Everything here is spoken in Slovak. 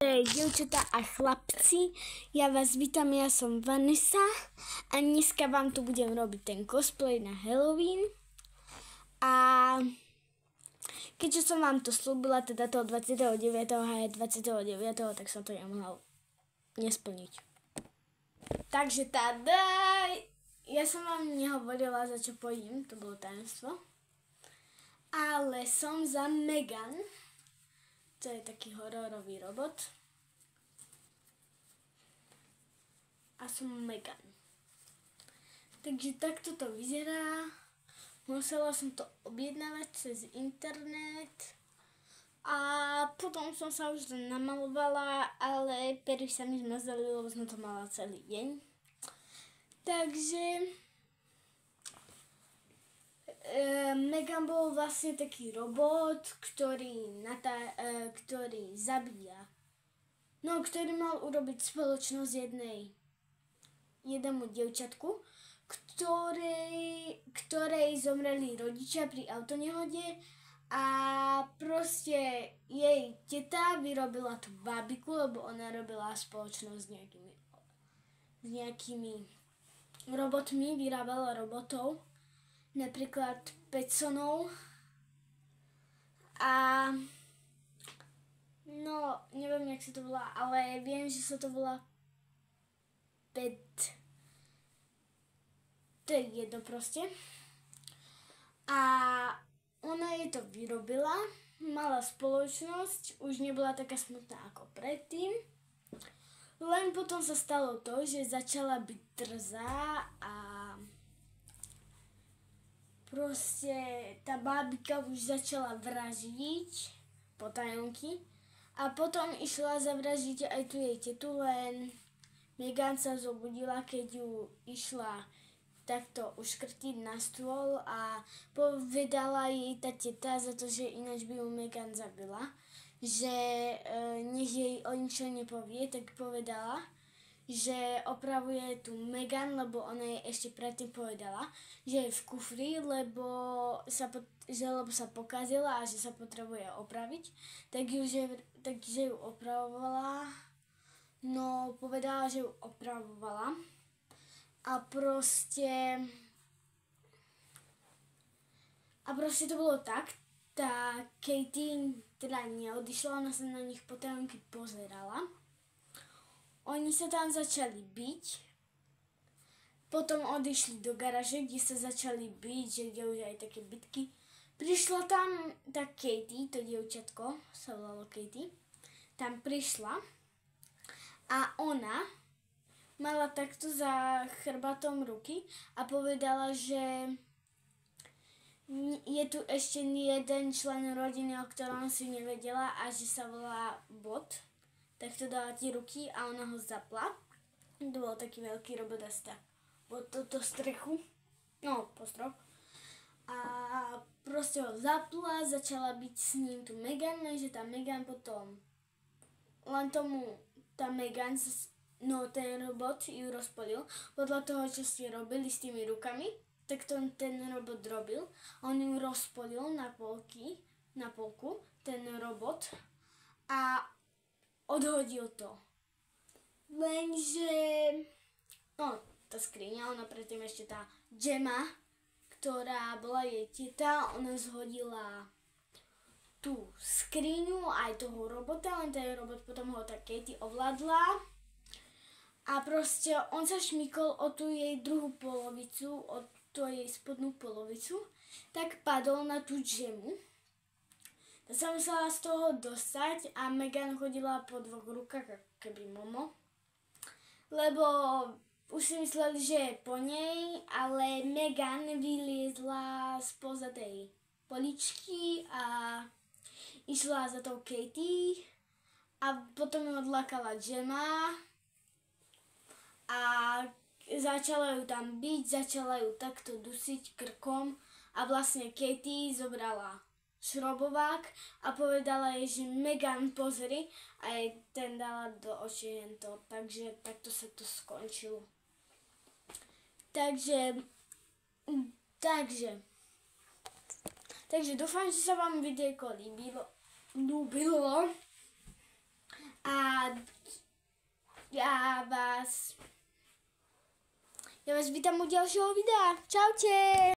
Dievčatá a chlapci, ja vás vítam, ja som Vanessa a dneska vám tu budem robiť ten cosplay na Halloween. A keďže som vám to slúbila, teda toho 29. a 29., tak som to nemohla nesplniť. Takže tada, ja som vám nehovorila, za čo pôjdem, to bolo tajomstvo. Ale som za Megan. To je taký hororový robot. A som Megan. Takže takto to vyzerá. Musela som to objednávať cez internet. A potom som sa už namalovala, ale pery sa mi zmazali, lebo som to mala celý deň. Takže Megan bol vlastne taký robot, ktorý zabíja. No, ktorý mal urobiť spoločnosť jednému dievčatku, ktorej zomreli rodičia pri autonehode a proste jej teta vyrobila tú bábiku, lebo ona robila spoločnosť s nejakými robotmi, vyrábala robotov. Napríklad Petsonov a no, neviem, jak sa to volá, ale viem, že sa to volá Pet. To je jedno proste. A ona jej to vyrobila, mala spoločnosť, už nebola taká smutná ako predtým. Len potom sa stalo to, že začala byť drzá a proste tá bábika už začala vraždiť potajomky a potom išla zavraždiť aj tu jej tetu, len Megan sa zobudila, keď ju išla takto uškrtiť na stôl a povedala jej tá teta, za to, že ináč by ju Megan zabila, že nech jej o ničo nepovie, tak povedala, že opravuje tu Megan, lebo ona jej ešte predtým povedala, že je v kufri, lebo sa pokazila a že sa potrebuje opraviť. Takže ju opravovala. No, povedala, že ju opravovala. A proste to bolo tak, tá Katie teda neodišla, ona sa na nich potajomky pozerala. Oni sa tam začali biť, potom odišli do garáže, kde sa začali biť, že kde už aj také bitky. Prišla tam tá Katie, to dievčatko, sa volalo Katie, tam prišla a ona mala takto za chrbátom ruky a povedala, že je tu ešte jeden člen rodiny, o ktorom si nevedela a že sa volá Bot. Tak to dala tie ruky a ona ho zapla. To bol taký veľký robot asi tak pod túto strechu, no postroch. A proste ho zapla, začala byť s ním tu Megan, že tá Megan potom len tomu tá Megan, no ten robot ju rozpolil. Podľa toho, čo ste robili s tými rukami, tak to ten robot robil. On ju rozpolil na polku, ten robot. A odhodil to. Lenže no, tá skriňa, ona predtým ešte tá Gemma, ktorá bola jej teta, ona zhodila tú skriňu aj toho robota, len ten robot potom ho tak Katie ovládla. A proste on sa šmykol o tú jej druhú polovicu, o tú jej spodnú polovicu, tak padol na tú Gemmu. Sa musela z toho dostať a Megan chodila po dvoch rukách, ako keby Momo. Lebo už si mysleli, že je po nej, ale Megan vyliezla spoza tej poličky a išla za tou Katie a potom ju odlákala Gemma a začala ju tam byť, začala ju takto dusiť krkom a vlastne Katie zobrala šrobovák a povedala jej, že Megan pozri a jej ten dala do očí hento, takže takto sa to skončilo. Takže dúfam, že sa vám videjko ľúbilo a Já vás vítám u dalšího videa. Čaute!